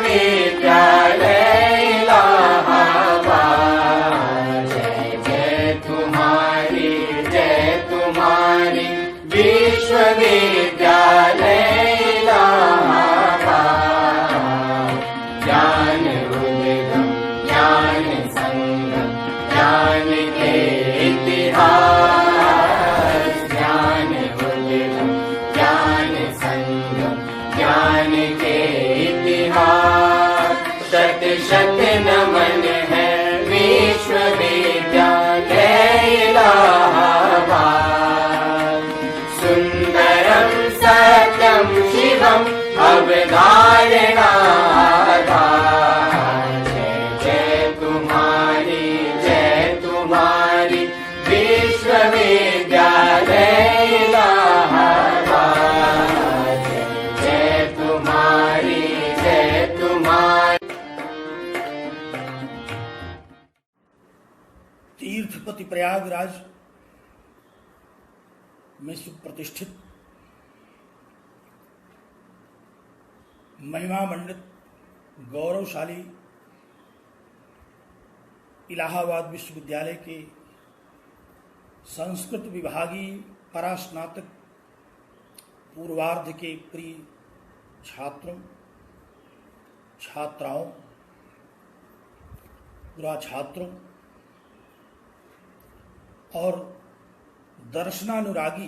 विश्वविद्यालय इलाहाबाद। जय तुम्हारी विश्वविद्यालय इलाहाबाद। ज्ञान उद्गम ज्ञान संगम ज्ञान के इतिहास। ज्ञान उद्गम ज्ञान संगम ज्ञान के इतिहास। शत शत नमन है विश्वविद्यालय इलाहाबाद। सुंदरम सत्यम शिवम अवधारणाधार। जय तुम्हारी विश्वविद्यालय इलाहाबाद। जय तुम्हारी तीर्थपति प्रयागराज में सुप्रतिष्ठित महिमा मंडित गौरवशाली इलाहाबाद विश्वविद्यालय के संस्कृत विभागीय परास्नातक पूर्वार्ध के प्रिय छात्रों छात्राओं पूरा छात्रों और दर्शनानुरागी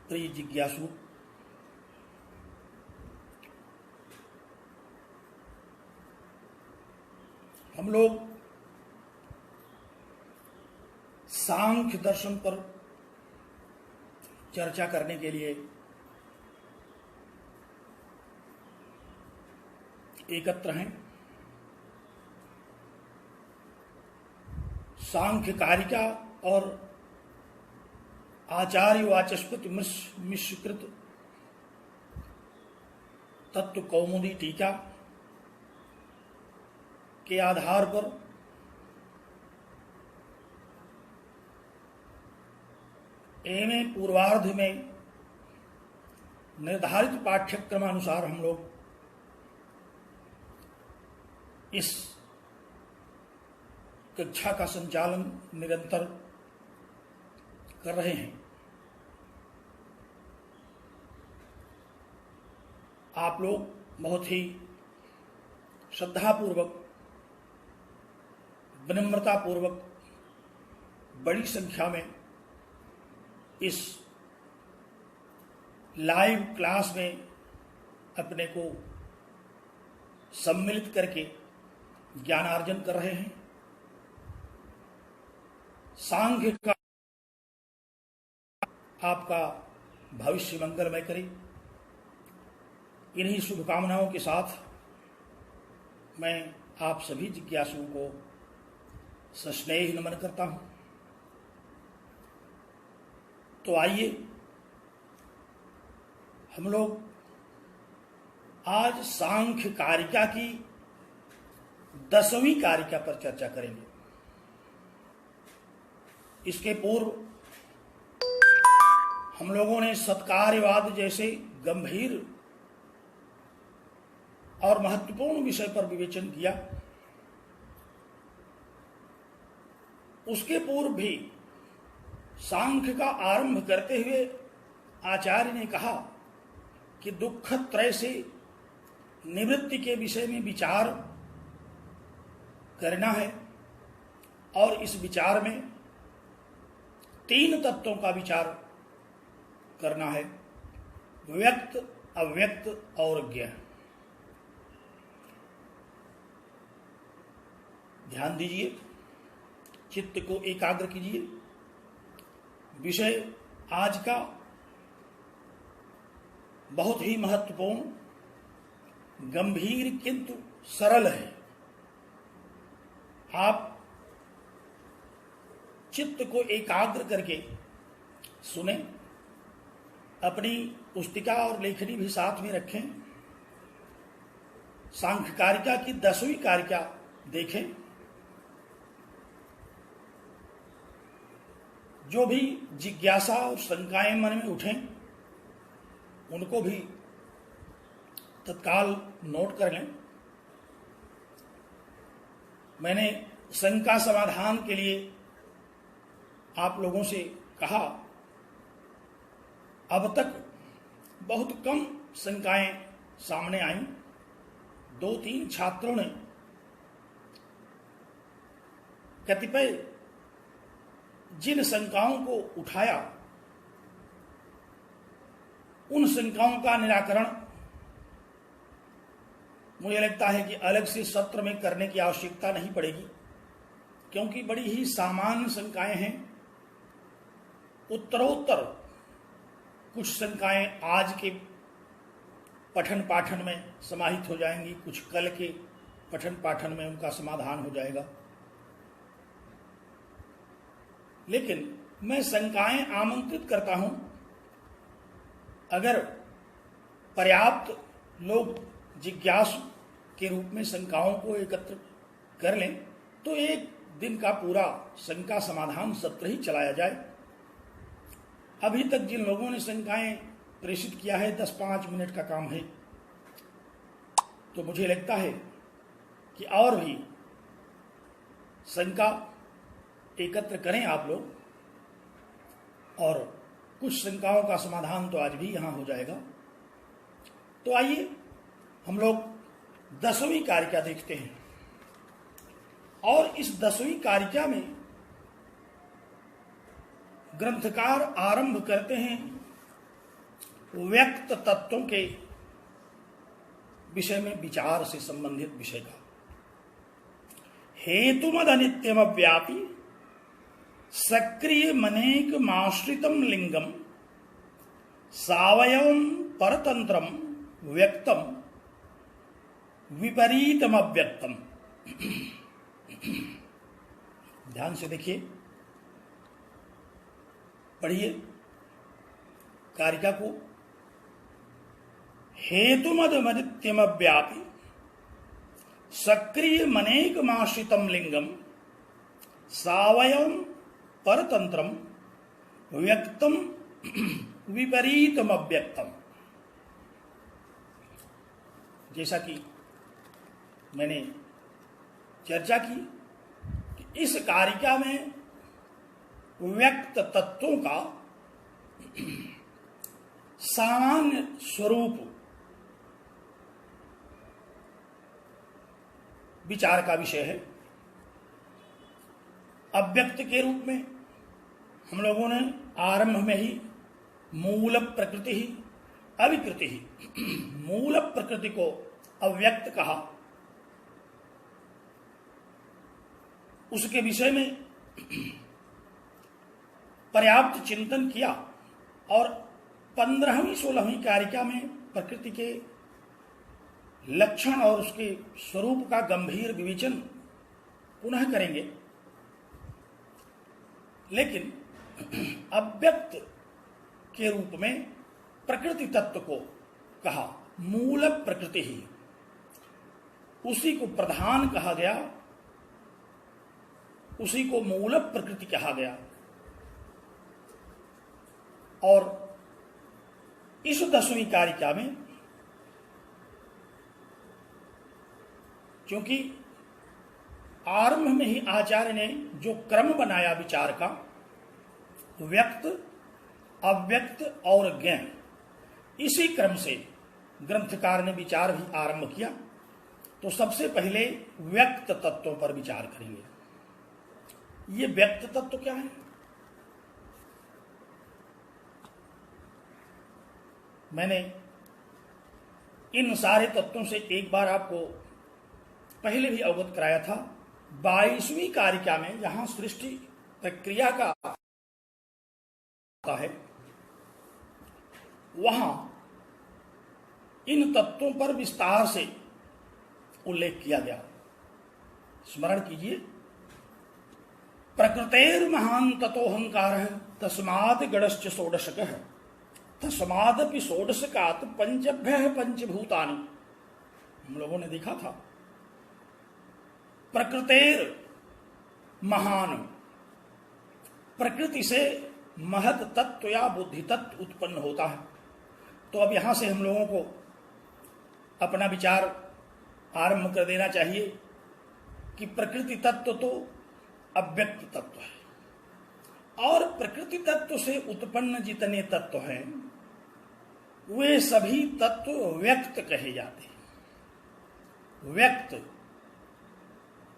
प्रिय जिज्ञासु, हम लोग सांख्य दर्शन पर चर्चा करने के लिए एकत्र हैं। सांख्य कारिका और आचार्य वाचस्पति मिश्रकृत तत्व कौमुदी टीका के आधार पर एमए पूर्वार्ध में निर्धारित पाठ्यक्रमानुसार हम लोग इस कक्षा का संचालन निरंतर कर रहे हैं। आप लोग बहुत ही श्रद्धापूर्वक विनम्रतापूर्वक बड़ी संख्या में इस लाइव क्लास में अपने को सम्मिलित करके ज्ञानार्जन कर रहे हैं। सांख्य का आपका भविष्य मंगलमय करे। इन्हीं शुभकामनाओं के साथ मैं आप सभी जिज्ञासुओं को सस्नेह नमन करता हूं। तो आइए हम लोग आज सांख्य कारिका की 10वीं कारिका पर चर्चा करेंगे। इसके पूर्व हम लोगों ने सत्कार्यवाद जैसे गंभीर और महत्वपूर्ण विषय पर विवेचन किया। उसके पूर्व भी सांख्य का आरंभ करते हुए आचार्य ने कहा कि दुख त्रय से निवृत्ति के विषय में विचार करना है और इस विचार में 3 तत्वों का विचार करना है, व्यक्त अव्यक्त और ज्ञ। ध्यान दीजिए, चित्त को एकाग्र कीजिए। विषय आज का बहुत ही महत्वपूर्ण, गंभीर किंतु सरल है। आप चित्त को एकाग्र करके सुने, अपनी पुस्तिका और लेखनी भी साथ में रखें। सांख्य कारिका की 10वीं कारिका देखें। जो भी जिज्ञासा और शंकाएं मन में उठें उनको भी तत्काल नोट कर लें। मैंने शंका समाधान के लिए आप लोगों से कहा, अब तक बहुत कम शंकाएं सामने आई। 2-3 छात्रों ने कतिपय जिन शंकाओं को उठाया, उन शंकाओं का निराकरण मुझे लगता है कि अलग से सत्र में करने की आवश्यकता नहीं पड़ेगी, क्योंकि बड़ी ही सामान्य शंकाएं हैं। उत्तरोत्तर कुछ शंकाएं आज के पठन पाठन में समाहित हो जाएंगी, कुछ कल के पठन पाठन में उनका समाधान हो जाएगा। लेकिन मैं शंकाएं आमंत्रित करता हूं। अगर पर्याप्त लोग जिज्ञासु के रूप में शंकाओं को एकत्र कर लें तो एक दिन का पूरा शंका समाधान सत्र ही चलाया जाए। अभी तक जिन लोगों ने शंकाएं प्रेषित किया है, 10-5 मिनट का काम है, तो मुझे लगता है कि और भी शंका एकत्र करें आप लोग, और कुछ शंकाओं का समाधान तो आज भी यहां हो जाएगा। तो आइए हम लोग 10वीं कारिका देखते हैं। और इस 10वीं कारिका में ग्रंथकार आरंभ करते हैं व्यक्त तत्वों के विषय में विचार से संबंधित विषय का। हेतुमद अनित्यम व्यापी सक्रिय मनेक माश्रितम लिंगम सावयवम परतंत्रम व्यक्तम विपरीतम अव्यक्तम। ध्यान से देखिए, पढ़िए कारिका को। हेतुमद मदित्यम व्यापी सक्रिय मनेक माश्रितम लिंगम सावयवम परतंत्रम व्यक्तम विपरीतम अव्यक्तम। जैसा कि मैंने चर्चा की कि इस कारिका में व्यक्त तत्वों का सामान्य स्वरूप विचार का विषय है। अव्यक्त के रूप में हम लोगों ने आरंभ में ही मूल प्रकृति ही अविकृति ही, मूल प्रकृति को अव्यक्त कहा। उसके विषय में पर्याप्त चिंतन किया और 15वीं 16वीं कारिका में प्रकृति के लक्षण और उसके स्वरूप का गंभीर विवेचन पुनः करेंगे। लेकिन अव्यक्त के रूप में प्रकृति तत्व को कहा मूल प्रकृति ही, उसी को प्रधान कहा गया, उसी को मूल प्रकृति कहा गया। और इस 10वीं कारिका में क्योंकि आरंभ में ही आचार्य ने जो क्रम बनाया विचार का, व्यक्त अव्यक्त और ज्ञान, इसी क्रम से ग्रंथकार ने विचार भी आरंभ किया। तो सबसे पहले व्यक्त तत्वों पर विचार करेंगे। ये व्यक्त तत्व क्या है? मैंने इन सारे तत्वों से एक बार आपको पहले भी अवगत कराया था। 22वीं कारिका में जहां सृष्टि प्रक्रिया का है, वहां इन तत्वों पर विस्तार से उल्लेख किया गया। स्मरण कीजिए, प्रकृतेर महान ततोहंकार तस्मात् गणश्च षोडशकः तस्मादपि षोडशकात् पंचभ्यः पंचभूतानि। हम लोगों ने देखा था प्रकृतेर महान, प्रकृति से महत तत्व या बुद्धि तत्व उत्पन्न होता है। तो अब यहां से हम लोगों को अपना विचार आरंभ कर देना चाहिए कि प्रकृति तत्व तो अव्यक्त तत्व है और प्रकृति तत्व से उत्पन्न जितने तत्व हैं वे सभी तत्व व्यक्त कहे जाते हैं। व्यक्त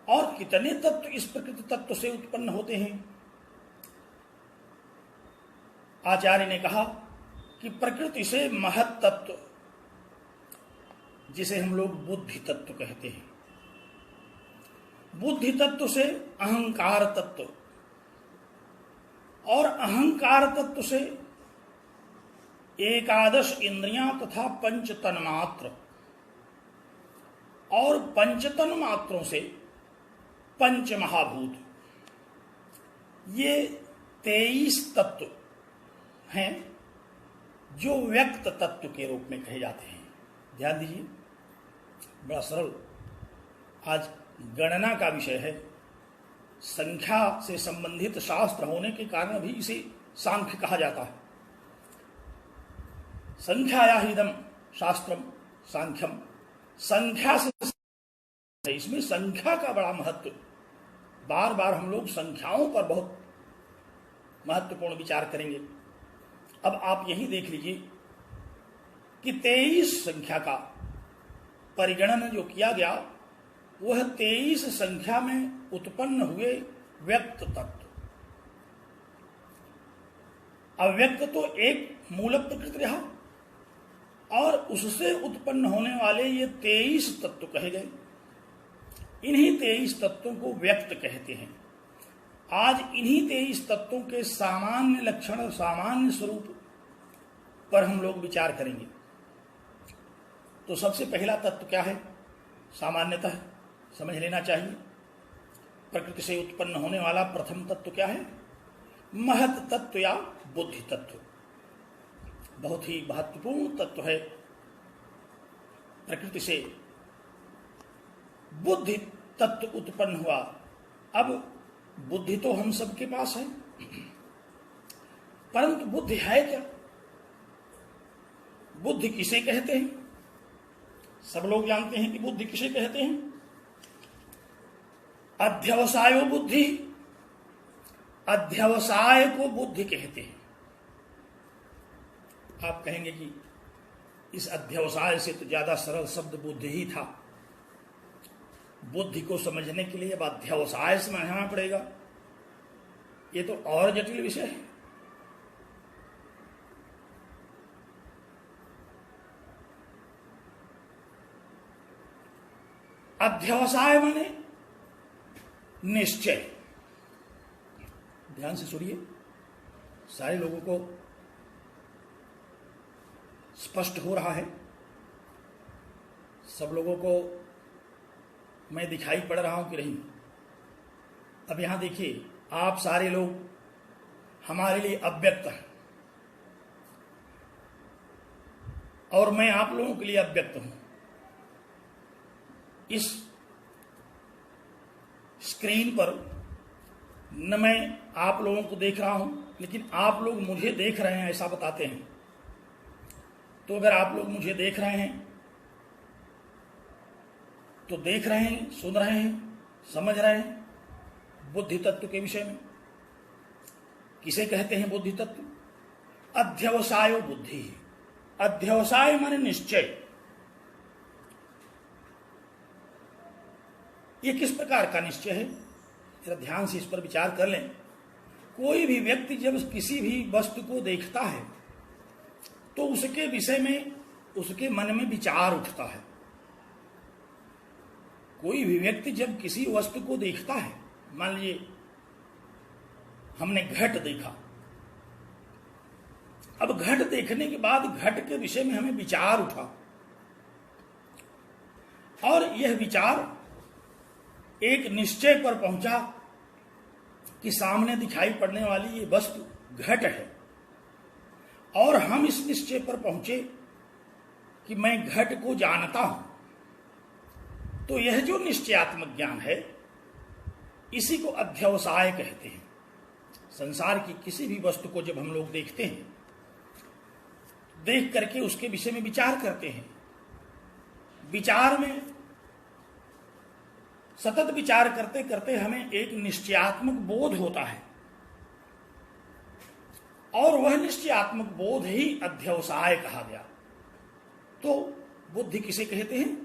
और कितने तत्व इस प्रकृति तत्व से उत्पन्न होते हैं? आचार्य ने कहा कि प्रकृति से महत तत्व, जिसे हम लोग बुद्धि तत्व कहते हैं, बुद्धि तत्व से अहंकार तत्व और अहंकार तत्व से एकादश इंद्रियां तथा पंच तन्मात्र और पंच तन्मात्रों से पंच महाभूत, ये 23 तत्व हैं जो व्यक्त तत्व के रूप में कहे जाते हैं। ध्यान दीजिए, बड़ा सरल आज गणना का विषय है। संख्या से संबंधित शास्त्र होने के कारण भी इसे सांख्य कहा जाता है। संख्याया हिदम शास्त्रम सांख्यम, संख्या से, इसमें संख्या का बड़ा महत्व। बार बार हम लोग संख्याओं पर बहुत महत्वपूर्ण विचार करेंगे। अब आप यही देख लीजिए कि 23 संख्या का परिगणन जो किया गया वह 23 संख्या में उत्पन्न हुए व्यक्त तत्व। अव्यक्त तो एक मूल प्रकृति रहा और उससे उत्पन्न होने वाले ये 23 तत्व कहे गए। इन्हीं 23 तत्वों को व्यक्त कहते हैं। आज इन्हीं 23 तत्वों के सामान्य लक्षण और सामान्य स्वरूप पर हम लोग विचार करेंगे। तो सबसे पहला तत्व क्या है? सामान्यतः समझ लेना चाहिए। प्रकृति से उत्पन्न होने वाला प्रथम तत्व क्या है? महत तत्व या बुद्धि तत्व। बहुत ही महत्वपूर्ण तत्व है। प्रकृति से बुद्धि तत्व उत्पन्न हुआ। अब बुद्धि तो हम सबके पास है, परंतु बुद्धि है क्या? बुद्धि किसे कहते हैं? सब लोग जानते हैं कि बुद्धि किसे कहते हैं। अध्यवसायो बुद्धि, अध्यवसाय को बुद्धि कहते हैं। आप कहेंगे कि इस अध्यवसाय से तो ज्यादा सरल शब्द बुद्धि ही था। बुद्धि को समझने के लिए अब अध्यवसाय समझना पड़ेगा, ये तो और जटिल विषय है। अध्यवसाय माने निश्चय। ध्यान से सुनिए, सारे लोगों को स्पष्ट हो रहा है। सब लोगों को मैं दिखाई पड़ रहा हूं कि नहीं? अब यहां देखिए, आप सारे लोग हमारे लिए अव्यक्त हैं और मैं आप लोगों के लिए अव्यक्त हूं। इस स्क्रीन पर न मैं आप लोगों को देख रहा हूं, लेकिन आप लोग मुझे देख रहे हैं, ऐसा बताते हैं। तो अगर आप लोग मुझे देख रहे हैं तो देख रहे हैं, सुन रहे हैं, समझ रहे हैं बुद्धि तत्व के विषय में। किसे कहते हैं बुद्धि तत्व? अध्यवसायो बुद्धि। अध्यवसाय माने निश्चय। ये किस प्रकार का निश्चय है? जरा ध्यान से इस पर विचार कर लें। कोई भी व्यक्ति जब किसी भी वस्तु को देखता है तो उसके विषय में उसके मन में विचार उठता है। कोई भी व्यक्ति जब किसी वस्तु को देखता है, मान लीजिए हमने घट देखा, अब घट देखने के बाद घट के विषय में हमें विचार उठा और यह विचार एक निश्चय पर पहुंचा कि सामने दिखाई पड़ने वाली ये वस्तु घट है, और हम इस निश्चय पर पहुंचे कि मैं घट को जानता हूं। तो यह जो निश्चयात्मक ज्ञान है, इसी को अध्यवसाय कहते हैं। संसार की किसी भी वस्तु को जब हम लोग देखते हैं, देख करके उसके विषय में विचार करते हैं, विचार में सतत विचार करते करते हमें एक निश्चयात्मक बोध होता है, और वह निश्चयात्मक बोध ही अध्यवसाय कहा गया। तो बुद्धि किसे कहते हैं?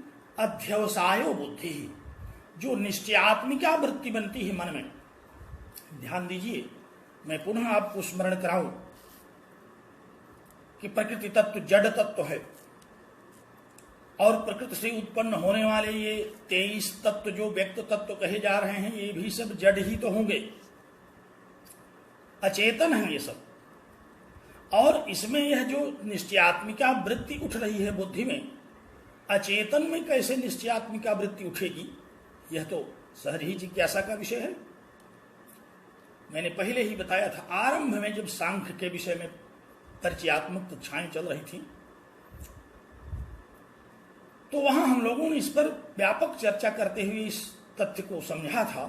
अध्यवसायो बुद्धि, जो निश्चयात्मिका वृत्ति बनती है मन में। ध्यान दीजिए, मैं पुनः आपको स्मरण कराऊं कि प्रकृति तत्व जड़ तत्व है, और प्रकृति से उत्पन्न होने वाले ये 23 तत्व जो व्यक्त तत्व कहे जा रहे हैं, ये भी सब जड़ ही तो होंगे, अचेतन है ये सब। और इसमें यह जो निश्चयात्मिका वृत्ति उठ रही है बुद्धि में, अचेतन में कैसे निश्चयात्मिका वृत्ति उठेगी, यह तो सहज ही जिज्ञासा का विषय है। मैंने पहले ही बताया था, आरंभ में जब सांख्य के विषय में परिचयात्मक कक्षाएं चल रही थी, तो वहां हम लोगों ने इस पर व्यापक चर्चा करते हुए इस तथ्य को समझा था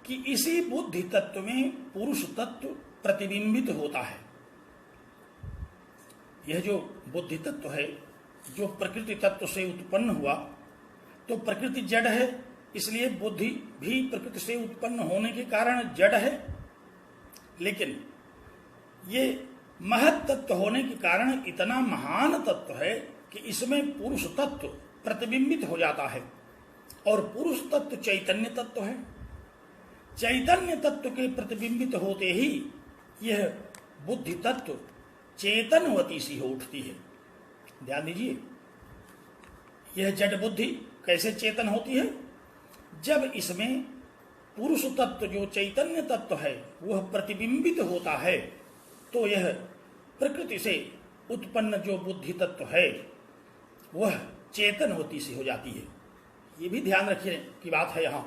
कि इसी बुद्धि तत्व में पुरुष तत्व प्रतिबिंबित होता है। यह जो बुद्धि तत्व है, जो प्रकृति तत्व से उत्पन्न हुआ, तो प्रकृति जड़ है, इसलिए बुद्धि भी प्रकृति से उत्पन्न होने के कारण जड़ है। लेकिन ये महत तत्व होने के कारण इतना महान तत्व है कि इसमें पुरुष तत्व प्रतिबिंबित हो जाता है, और पुरुष तत्व चैतन्य तत्व है। चैतन्य तत्व के प्रतिबिंबित होते ही यह बुद्धि तत्व चेतनवती सी हो उठती है। ध्यान दीजिए, यह जड़ बुद्धि कैसे चेतन होती है? जब इसमें पुरुष तत्व जो चैतन्य तत्व है वह प्रतिबिंबित होता है, तो यह प्रकृति से उत्पन्न जो बुद्धि तत्व है वह चेतनवती सी हो जाती है। ये भी ध्यान रखने की बात है यहाँ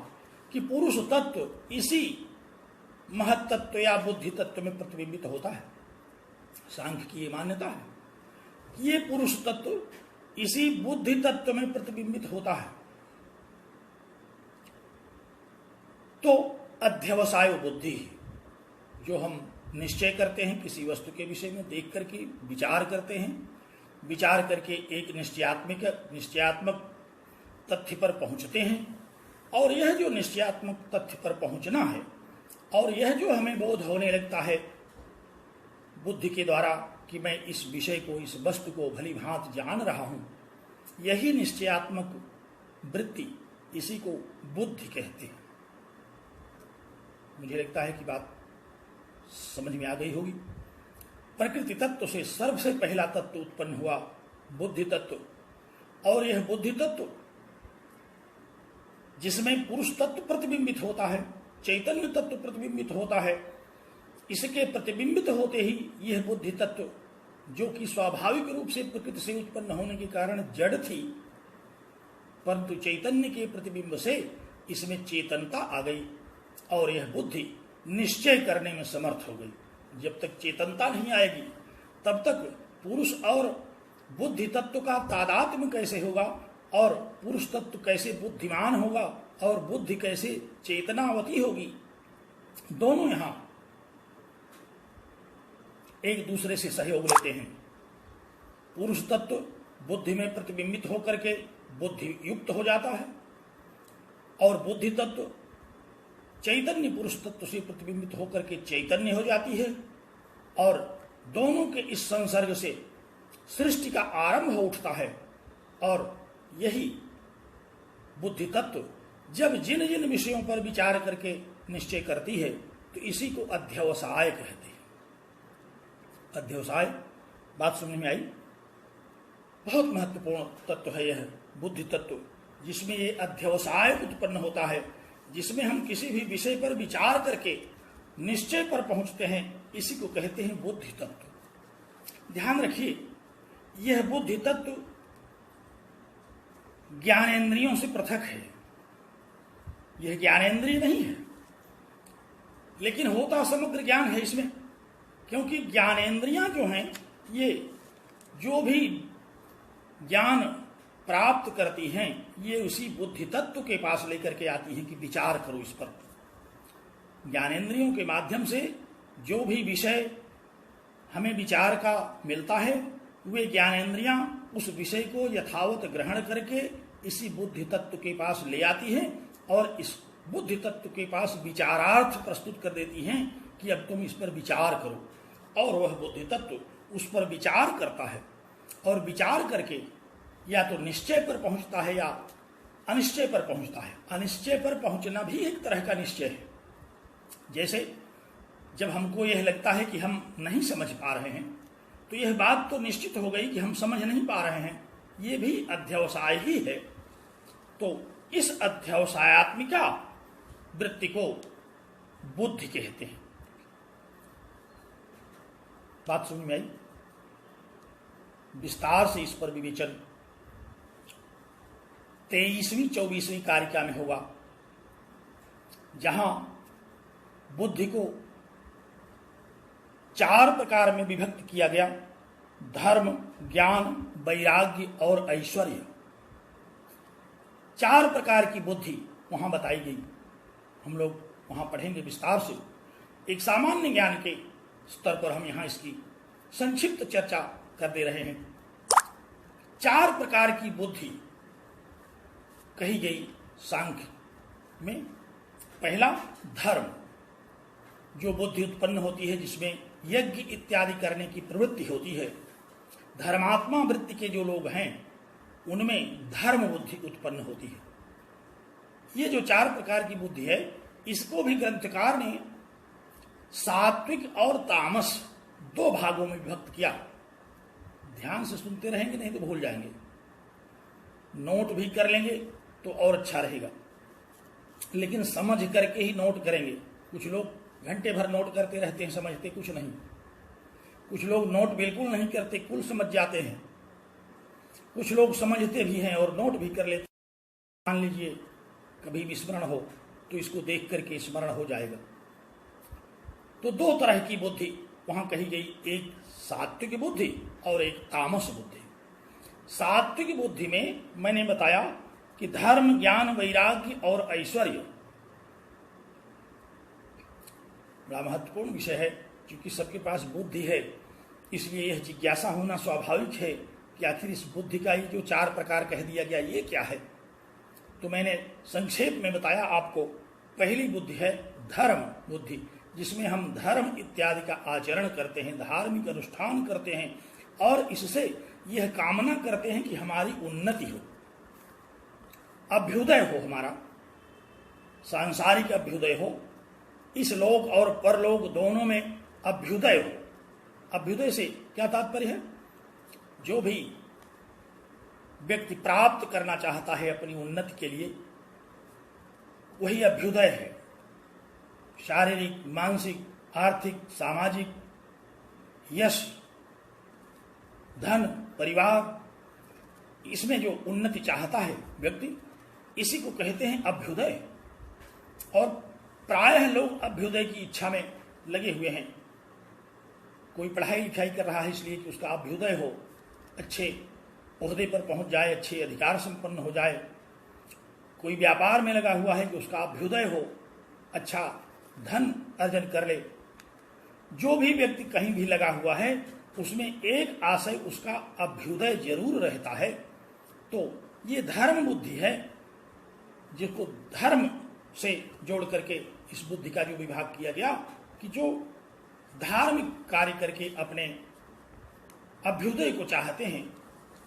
कि पुरुष तत्व इसी महत तत्व या बुद्धि तत्व में प्रतिबिंबित होता है। सांख्य की ये मान्यता है कि ये पुरुष तत्व इसी बुद्धि तत्व में प्रतिबिंबित होता है। तो अध्यवसाय बुद्धि, जो हम निश्चय करते हैं किसी वस्तु के विषय में, देख करके विचार करते हैं, विचार करके एक निश्चयात्मक तथ्य पर पहुंचते हैं, और यह जो निश्चयात्मक तथ्य पर पहुंचना है, और यह जो हमें बोध होने लगता है बुद्धि के द्वारा कि मैं इस विषय को, इस वस्तु को भली भांति जान रहा हूं, यही निश्चयात्मक वृत्ति, इसी को बुद्धि कहते हैं। मुझे लगता है कि बात समझ में आ गई होगी। प्रकृति तत्व से सबसे पहला तत्व उत्पन्न हुआ बुद्धि तत्व, और यह बुद्धि तत्व जिसमें पुरुष तत्व प्रतिबिंबित होता है, चैतन्य तत्व प्रतिबिंबित होता है, इसके प्रतिबिंबित होते ही यह बुद्धि तत्व, जो कि स्वाभाविक रूप से प्रकृति से उत्पन्न होने के कारण जड़ थी, परंतु चैतन्य के प्रतिबिंब से इसमें चेतनता आ गई, और यह बुद्धि निश्चय करने में समर्थ हो गई। जब तक चेतनता नहीं आएगी तब तक पुरुष और बुद्धि तत्व का तादात्म्य कैसे होगा, और पुरुष तत्व कैसे बुद्धिमान होगा, और बुद्धि कैसे चेतनावती होगी। दोनों यहां एक दूसरे से सहयोग लेते हैं। पुरुष तत्व बुद्धि में प्रतिबिंबित होकर के बुद्धि युक्त हो जाता है, और बुद्धि तत्व चैतन्य पुरुष तत्व से प्रतिबिंबित होकर के चैतन्य हो जाती है, और दोनों के इस संसर्ग से सृष्टि का आरंभ हो उठता है। और यही बुद्धि तत्व जब जिन जिन विषयों पर विचार करके निश्चय करती है, तो इसी को अध्यवसाय कहते हैं। अध्यवसाय, बात समझ में आई? बहुत महत्वपूर्ण तत्व है यह बुद्धि तत्व, जिसमें ये अध्यवसाय उत्पन्न होता है, जिसमें हम किसी भी विषय पर विचार करके निश्चय पर पहुंचते हैं, इसी को कहते हैं बुद्धि तत्व। ध्यान रखिए, यह बुद्धि तत्व ज्ञानेंद्रियों से पृथक है। यह ज्ञानेंद्रिय नहीं है, लेकिन होता समग्र ज्ञान है इसमें, क्योंकि ज्ञानेंद्रियां जो हैं, ये जो भी ज्ञान प्राप्त करती हैं, ये उसी बुद्धि तत्व के पास लेकर के आती हैं कि विचार करो इस पर। ज्ञानेंद्रियों के माध्यम से जो भी विषय हमें विचार का मिलता है, वे ज्ञानेंद्रियां उस विषय को यथावत ग्रहण करके इसी बुद्धि तत्व के पास ले आती है और इस बुद्धि तत्व के पास विचारार्थ प्रस्तुत कर देती हैं कि अब तुम इस पर विचार करो। और वह बुद्धि तत्व उस पर विचार करता है और विचार करके या तो निश्चय पर पहुंचता है या अनिश्चय पर पहुंचता है। अनिश्चय पर पहुंचना भी एक तरह का निश्चय है। जैसे जब हमको यह लगता है कि हम नहीं समझ पा रहे हैं तो यह बात तो निश्चित हो गई कि हम समझ नहीं पा रहे हैं, ये भी अध्यवसाय ही है। तो इस अध्यवसायात्मिका वृत्ति को बुद्धि कहते हैं। बात समझ में आई? विस्तार से इस पर विवेचन 23वीं 24वीं कारिका में होगा, जहां बुद्धि को 4 प्रकार में विभक्त किया गया: धर्म, ज्ञान, वैराग्य और ऐश्वर्य। 4 प्रकार की बुद्धि वहां बताई गई। हम लोग वहां पढ़ेंगे विस्तार से। एक सामान्य ज्ञान के स्तर पर हम यहां इसकी संक्षिप्त चर्चा कर दे रहे हैं। 4 प्रकार की बुद्धि कही गई सांख्य में। पहला धर्म, जो बुद्धि उत्पन्न होती है, जिसमें यज्ञ इत्यादि करने की प्रवृत्ति होती है। धर्मात्मा वृत्ति के जो लोग हैं उनमें धर्म बुद्धि उत्पन्न होती है। ये जो 4 प्रकार की बुद्धि है, इसको भी ग्रंथकार ने सात्विक और तामस 2 भागों में विभक्त किया। ध्यान से सुनते रहेंगे, नहीं तो भूल जाएंगे। नोट भी कर लेंगे तो और अच्छा रहेगा, लेकिन समझ करके ही नोट करेंगे। कुछ लोग घंटे भर नोट करते रहते हैं, समझते कुछ नहीं। कुछ लोग नोट बिल्कुल नहीं करते, कुल समझ जाते हैं। कुछ लोग समझते भी हैं और नोट भी कर लेते हैं। मान लीजिए कभी विस्मरण हो तो इसको देख करके स्मरण हो जाएगा। तो 2 तरह की बुद्धि वहां कही गई, एक सात्विक बुद्धि और एक तामस बुद्धि। सात्विक बुद्धि में मैंने बताया कि धर्म, ज्ञान, वैराग्य और ऐश्वर्य बड़ा महत्वपूर्ण विषय है। क्योंकि सबके पास बुद्धि है, इसलिए यह जिज्ञासा होना स्वाभाविक है कि आखिर इस बुद्धि का ये जो 4 प्रकार कह दिया गया, ये क्या है। तो मैंने संक्षेप में बताया आपको। पहली बुद्धि है धर्म बुद्धि, जिसमें हम धर्म इत्यादि का आचरण करते हैं, धार्मिक अनुष्ठान करते हैं और इससे यह कामना करते हैं कि हमारी उन्नति हो, अभ्युदय हो, हमारा सांसारिक अभ्युदय हो, इस लोक और परलोक दोनों में अभ्युदय हो। अभ्युदय से क्या तात्पर्य है? जो भी व्यक्ति प्राप्त करना चाहता है अपनी उन्नति के लिए, वही अभ्युदय है। शारीरिक, मानसिक, आर्थिक, सामाजिक, यश, धन, परिवार, इसमें जो उन्नति चाहता है व्यक्ति, इसी को कहते हैं अभ्युदय। और प्रायः लोग अभ्युदय की इच्छा में लगे हुए हैं। कोई पढ़ाई लिखाई कर रहा है इसलिए कि उसका अभ्युदय हो, अच्छे ओहदे पर पहुंच जाए, अच्छे अधिकार संपन्न हो जाए। कोई व्यापार में लगा हुआ है कि उसका अभ्युदय हो, अच्छा धन अर्जन कर ले। जो भी व्यक्ति कहीं भी लगा हुआ है उसमें एक आशय उसका अभ्युदय जरूर रहता है। तो ये धर्म बुद्धि है, जिसको धर्म से जोड़ करके इस बुद्धि का जो विभाग किया गया कि जो धार्मिक कार्य करके अपने अभ्युदय को चाहते हैं।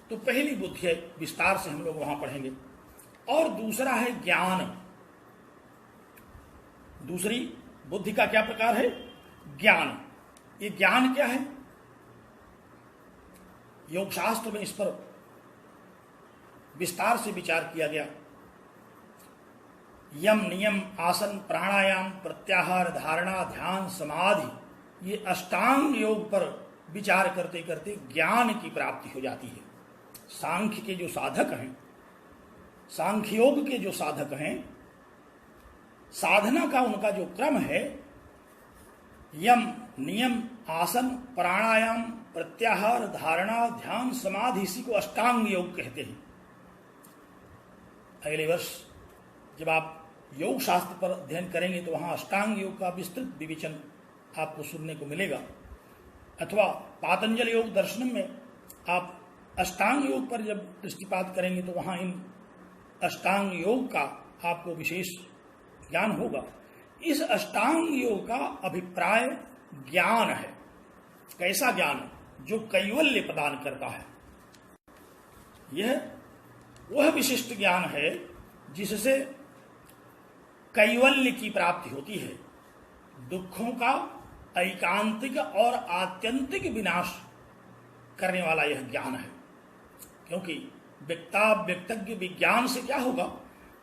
तो पहली बुद्धि है, विस्तार से हम लोग वहां पढ़ेंगे। और दूसरा है ज्ञान। दूसरी बुद्धि का क्या प्रकार है? ज्ञान। ये ज्ञान क्या है? योग शास्त्र में इस पर विस्तार से विचार किया गया। यम, नियम, आसन, प्राणायाम, प्रत्याहार, धारणा, ध्यान, समाधि, ये अष्टांग योग पर विचार करते करते ज्ञान की प्राप्ति हो जाती है। सांख्य के जो साधक हैं, सांख्य योग के जो साधक हैं, साधना का उनका जो क्रम है, यम, नियम, आसन, प्राणायाम, प्रत्याहार, धारणा, ध्यान, समाधि, इसी को अष्टांग योग कहते हैं। अगले वर्ष जब आप योग शास्त्र पर अध्ययन करेंगे तो वहां अष्टांग योग का विस्तृत विवेचन आपको सुनने को मिलेगा। अथवा पातंजल योग दर्शन में आप अष्टांग योग पर जब दृष्टिपात करेंगे तो वहां इन अष्टांग योग का आपको विशेष ज्ञान होगा। इस अष्टांग योग का अभिप्राय ज्ञान है। कैसा ज्ञान? जो कैवल्य प्रदान करता है। यह वह विशिष्ट ज्ञान है जिससे कैवल्य की प्राप्ति होती है। दुखों का ऐकांतिक और आत्यंतिक विनाश करने वाला यह ज्ञान है। क्योंकि व्यक्ताव्यक्तज्ञ विज्ञान से क्या होगा?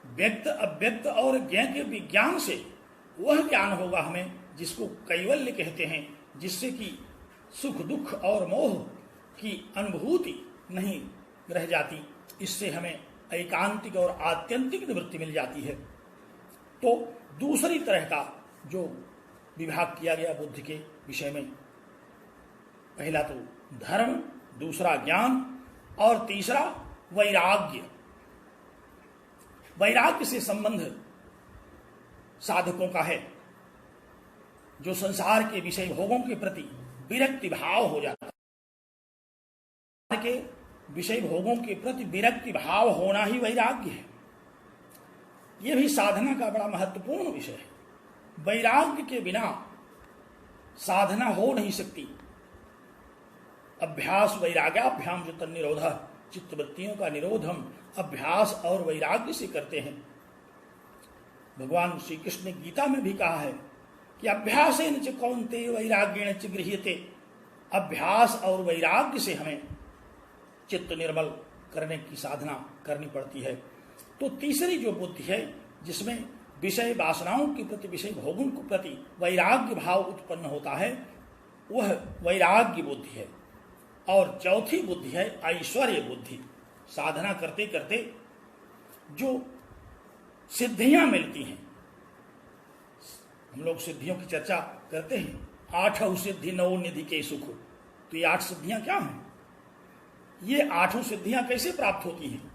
व्यक्त अव्यक्त और ज्ञ के विज्ञान से वह ज्ञान होगा हमें जिसको कैवल्य कहते हैं, जिससे कि सुख दुख और मोह की अनुभूति नहीं रह जाती। इससे हमें ऐकांतिक और आत्यंतिक निवृत्ति मिल जाती है। तो दूसरी तरह का जो विभाग किया गया बुद्धि के विषय में, पहला तो धर्म, दूसरा ज्ञान और तीसरा वैराग्य। वैराग्य से संबंध साधकों का है जो संसार के विषय भोगों के प्रति विरक्ति भाव हो जाता है। के विषय भोगों के प्रति विरक्ति भाव होना ही वैराग्य है। यह भी साधना का बड़ा महत्वपूर्ण विषय है। वैराग्य के बिना साधना हो नहीं सकती। अभ्यास वैराग्याभ्याम जो तन्निरोध, चित्तवृत्तियों का निरोध हम अभ्यास और वैराग्य से करते हैं। भगवान श्री कृष्ण ने गीता में भी कहा है कि अभ्यासेन च कौन्तेय वैराग्येण च गृह्यते। अभ्यास और वैराग्य से हमें चित्त निर्मल करने की साधना करनी पड़ती है। तो तीसरी जो बुद्धि है जिसमें विषय वासनाओं के प्रति, विषय भोगों के प्रति वैराग्य भाव उत्पन्न होता है, वह वैराग्य बुद्धि है। और चौथी बुद्धि है ऐश्वर्य बुद्धि। साधना करते करते जो सिद्धियां मिलती हैं, हम लोग सिद्धियों की चर्चा करते हैं, 8 सिद्धि 9 निधि के सुख। तो ये 8 सिद्धियां क्या हैं? ये 8 सिद्धियां कैसे प्राप्त होती हैं?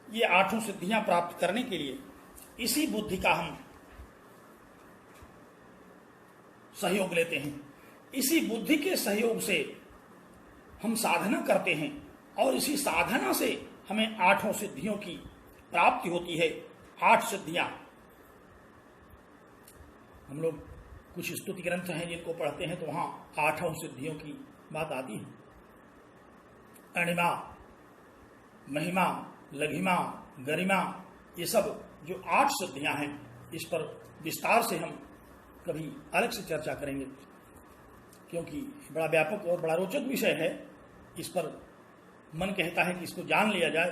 ये 8 सिद्धियां प्राप्त करने के लिए इसी बुद्धि का हम सहयोग लेते हैं। इसी बुद्धि के सहयोग से हम साधना करते हैं और इसी साधना से हमें 8 सिद्धियों की प्राप्ति होती है। 8 सिद्धियां, हम लोग कुछ स्तुति ग्रंथ हैं जिनको पढ़ते हैं तो वहां 8 सिद्धियों की बात आती है। अणिमा, महिमा, लघिमा, गरिमा, ये सब जो 8 सिद्धियां हैं, इस पर विस्तार से हम कभी अलग से चर्चा करेंगे, क्योंकि बड़ा व्यापक और बड़ा रोचक विषय है। इस पर मन कहता है कि इसको जान लिया जाए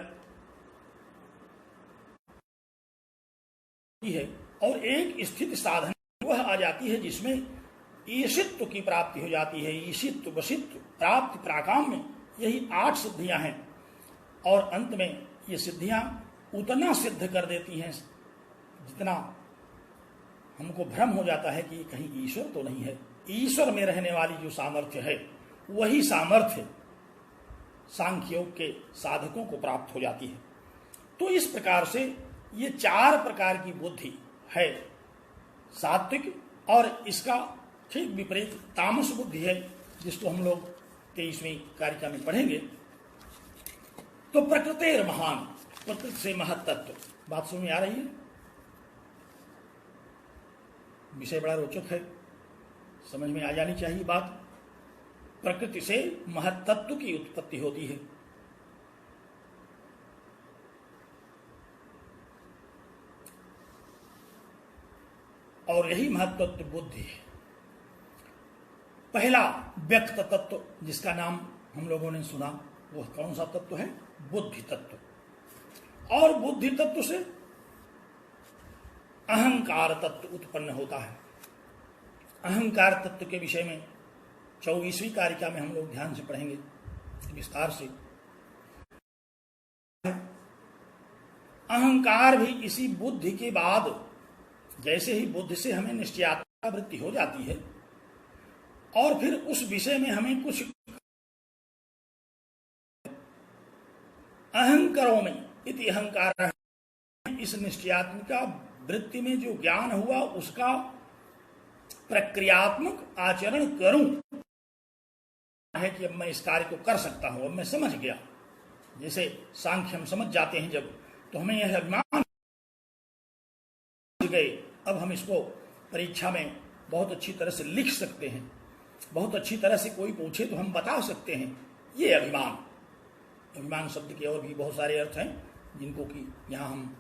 है। और एक स्थिति साधन वह आ जाती है जिसमें ईशित्व की प्राप्ति हो जाती है। ईशित्व, वशित्व, प्राप्ति, प्राकाम्य, यही 8 सिद्धियां हैं। और अंत में ये सिद्धियां उतना सिद्ध कर देती हैं जितना हमको भ्रम हो जाता है कि कहीं ईश्वर तो नहीं है। ईश्वर में रहने वाली जो सामर्थ्य है, वही सामर्थ्य सांख्य योग के साधकों को प्राप्त हो जाती है। तो इस प्रकार से ये 4 प्रकार की बुद्धि है सात्विक, और इसका ठीक विपरीत तामस बुद्धि है, जिसको हम लोग 23वीं कारिका में पढ़ेंगे। तो प्रकृतेर महान, प्रकृति से महत्तत्व, बात समझ में आ रही है? विषय बड़ा रोचक है, समझ में आ जानी चाहिए बात। प्रकृति से महत्तत्व की उत्पत्ति होती है। और यही महत्तत्व बुद्धि है। पहला व्यक्त तत्व जिसका नाम हम लोगों ने सुना, वह कौन सा तत्व है? बुद्धि तत्व। और बुद्धि तत्व से अहंकार तत्व उत्पन्न होता है। अहंकार तत्व के विषय में 24वीं कारिका में हम लोग ध्यान से पढ़ेंगे विस्तार से। अहंकार भी इसी बुद्धि के बाद, जैसे ही बुद्धि से हमें निश्चयात्मक वृत्ति हो जाती है और फिर उस विषय में हमें कुछ अहंकारों में इति अहंकार, इस निश्चयात्मिका वृत्ति में जो ज्ञान हुआ उसका प्रक्रियात्मक आचरण करूं है कि अब मैं इस कार्य को कर सकता हूं, अब मैं समझ गया। जैसे सांख्य हम समझ जाते हैं जब, तो हमें यह अभिमान गए, अब हम इसको परीक्षा में बहुत अच्छी तरह से लिख सकते हैं, बहुत अच्छी तरह से कोई पूछे तो हम बता सकते हैं। ये अभिमान। अभिमान शब्द के और भी बहुत सारे अर्थ हैं जिनको कि यहाँ हम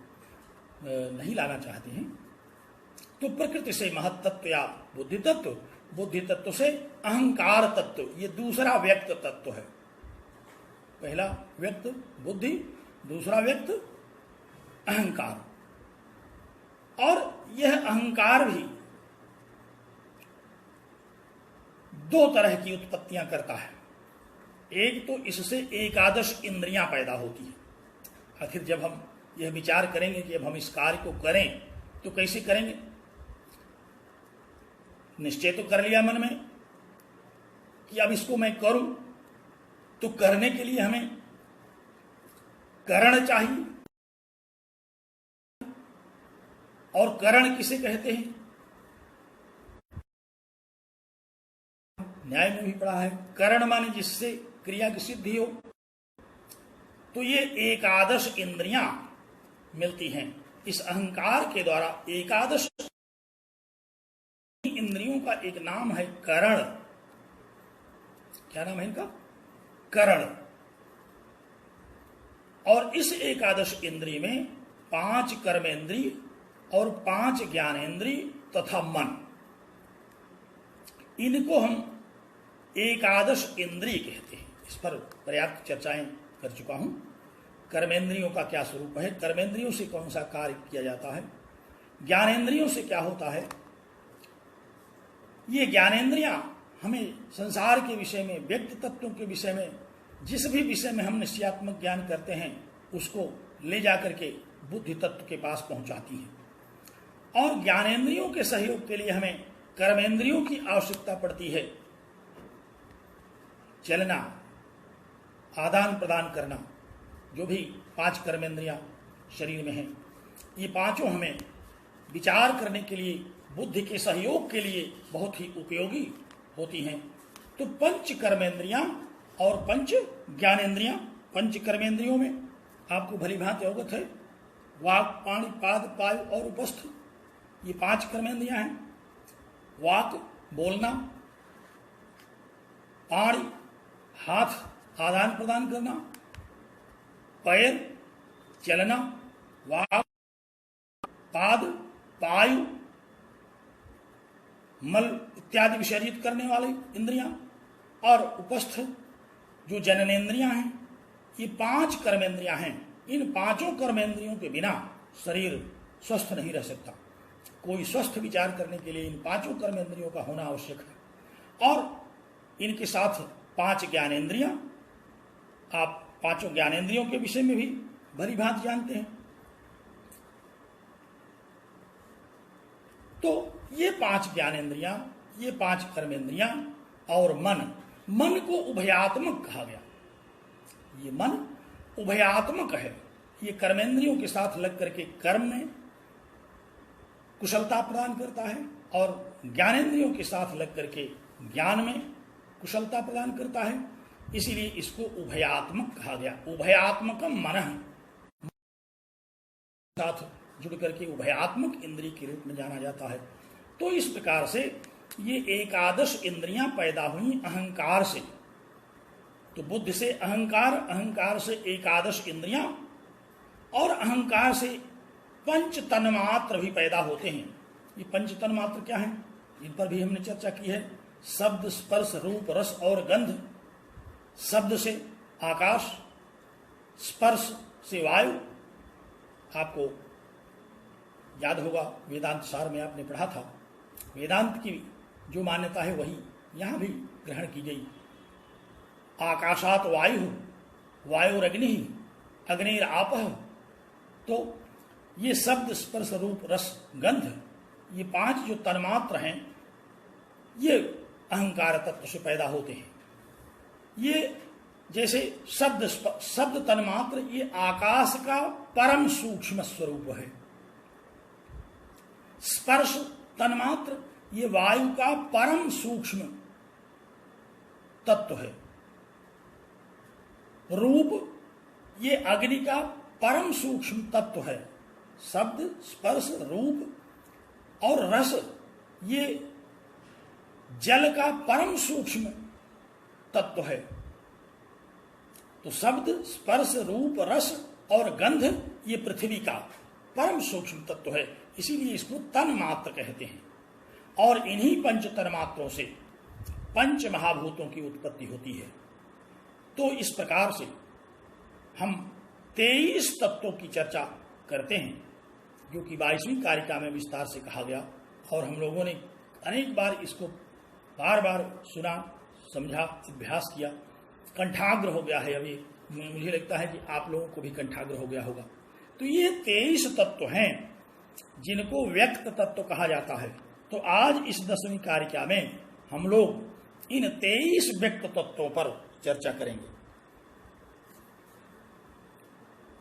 नहीं लाना चाहते हैं। तो प्रकृति से महत्त्व या बुद्धि तत्व, बुद्धि तत्व से अहंकार तत्व, ये दूसरा व्यक्त तत्व है। पहला व्यक्त बुद्धि, दूसरा व्यक्त अहंकार। और यह अहंकार भी दो तरह की उत्पत्तियां करता है। एक तो इससे एकादश इंद्रियां पैदा होती है। आखिर जब हम यह विचार करेंगे कि अब हम इस कार्य को करें तो कैसे करेंगे, निश्चय तो कर लिया मन में कि अब इसको मैं करूं, तो करने के लिए हमें करण चाहिए। और करण किसे कहते हैं, न्याय में भी पढ़ा है, करण माने जिससे क्रिया की सिद्धि हो। तो ये एकादश इंद्रियां मिलती हैं इस अहंकार के द्वारा। एकादश इंद्रियों का एक नाम है करण। क्या नाम है इनका, करण। और इस एकादश इंद्रिय में 5 कर्मेंद्रिय और 5 ज्ञानेंद्रिय तथा मन, इनको हम एकादश इंद्रिय कहते हैं। इस पर पर्याप्त चर्चाएं कर चुका हूं। कर्मेंद्रियों का क्या स्वरूप है, कर्मेंद्रियों से कौन सा कार्य किया जाता है, ज्ञानेंद्रियों से क्या होता है। ये ज्ञानेंद्रियां हमें संसार के विषय में, व्यक्ति तत्वों के विषय में, जिस भी विषय में हम निश्चयात्मक ज्ञान करते हैं उसको ले जाकर के बुद्धि तत्व के पास पहुंचाती हैं। और ज्ञानेंद्रियों के सहयोग के लिए हमें कर्मेंद्रियों की आवश्यकता पड़ती है। चलना, आदान प्रदान करना, जो भी 5 कर्मेंद्रियां शरीर में हैं, ये पांचों हमें विचार करने के लिए, बुद्धि के सहयोग के लिए बहुत ही उपयोगी होती हैं। तो 5 कर्मेंद्रियां और 5 ज्ञानेंद्रियां। 5 कर्मेंद्रियों में आपको भली भांति अवगत है, वाक, पाणि, पाद, पायु और उपस्थ, ये 5 कर्मेंद्रियां हैं। वाक बोलना, पाणि हाथ आदान प्रदान करना, पैर चलना, वाक, पाद पायु मल इत्यादि विसर्जित करने वाले इंद्रियां, और उपस्थ जो जननेन्द्रियां हैं। ये 5 कर्मेंद्रियां हैं। इन 5 कर्मेंद्रियों के बिना शरीर स्वस्थ नहीं रह सकता। कोई स्वस्थ विचार करने के लिए इन 5 कर्मेंद्रियों का होना आवश्यक है। और इनके साथ 5 ज्ञानेंद्रियां। आप 5 ज्ञानेंद्रियों के विषय में भी भली भांति जानते हैं। तो ये 5 ज्ञानेंद्रियां, ये 5 कर्मेंद्रियां और मन, मन को उभयात्मक कहा गया। ये मन उभयात्मक है। ये कर्मेंद्रियों के साथ लग करके कर्म में कुशलता प्रदान करता है और ज्ञानेंद्रियों के साथ लग करके ज्ञान में कुशलता प्रदान करता है। इसीलिए इसको उभयात्मक कहा गया। उभयात्मकम मनः, साथ जुड़ करके उभयात्मक इंद्रिय के रूप में जाना जाता है। तो इस प्रकार से ये एकादश इंद्रियां पैदा हुई अहंकार से। तो बुद्धि से अहंकार, अहंकार से एकादश इंद्रियां, और अहंकार से 5 तन्मात्र भी पैदा होते हैं। ये 5 तन्मात्र क्या हैं, इन पर भी हमने चर्चा की है। शब्द, स्पर्श, रूप, रस और गंध। शब्द से आकाश, स्पर्श से वायु। आपको याद होगा वेदांत सार में आपने पढ़ा था, वेदांत की जो मान्यता है वही यहां भी ग्रहण की गई। आकाशात वायु, वायुरग्नि, अग्निर आपः। तो ये शब्द, स्पर्श, रूप, रस, गंध, ये 5 जो तन्मात्र हैं, ये अहंकार तत्व से पैदा होते हैं। ये जैसे शब्द तन्मात्र, ये आकाश का परम सूक्ष्म स्वरूप है। स्पर्श तन्मात्र, ये वायु का परम सूक्ष्म तत्व है। रूप ये अग्नि का परम सूक्ष्म तत्व है। शब्द, स्पर्श, रूप और रस ये जल का परम सूक्ष्म तत्व है। तो शब्द, स्पर्श, रूप, रस और गंध ये पृथ्वी का परम सूक्ष्म तत्व है, इसीलिए इसको तन मात्र कहते हैं। और इन्हीं पंच तन्मात्रों से पंच महाभूतों की उत्पत्ति होती है। तो इस प्रकार से हम 23 तत्वों की चर्चा करते हैं, जो कि 22वीं कारिका में विस्तार से कहा गया, और हम लोगों ने अनेक बार इसको बार बार सुना, समझा, अभ्यास किया, कंठाग्र हो गया है। अभी मुझे लगता है कि आप लोगों को भी कंठाग्र हो गया होगा। तो ये 23 तत्व हैं जिनको व्यक्त तत्व कहा जाता है। तो आज इस 10वीं कारिका में हम लोग इन 23 व्यक्त तत्वों पर चर्चा करेंगे।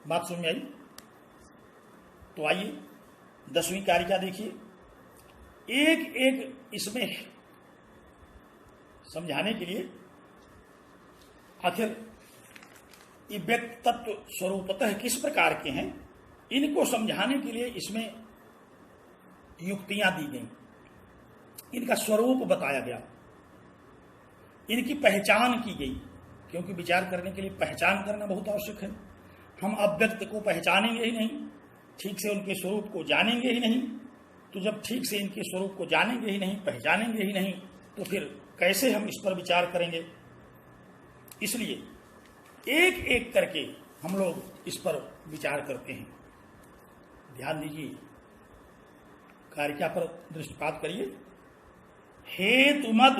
बात समझ में आई? तो आइए 10वीं कारिका देखिए। एक एक इसमें समझाने के लिए, आखिर ये व्यक्त तत्व स्वरूपतः किस प्रकार के हैं, इनको समझाने के लिए इसमें युक्तियां दी गई, इनका स्वरूप बताया गया, इनकी पहचान की गई। क्योंकि विचार करने के लिए पहचान करना बहुत आवश्यक है। हम अव्यक्त को पहचानेंगे ही नहीं, ठीक से उनके स्वरूप को जानेंगे ही नहीं, तो जब ठीक से इनके स्वरूप को जानेंगे ही नहीं, पहचानेंगे ही नहीं, तो फिर कैसे हम इस पर विचार करेंगे। इसलिए एक एक करके हम लोग इस पर विचार करते हैं। ध्यान दीजिए, कारिका पर दृष्टिपात करिए। हेतुमद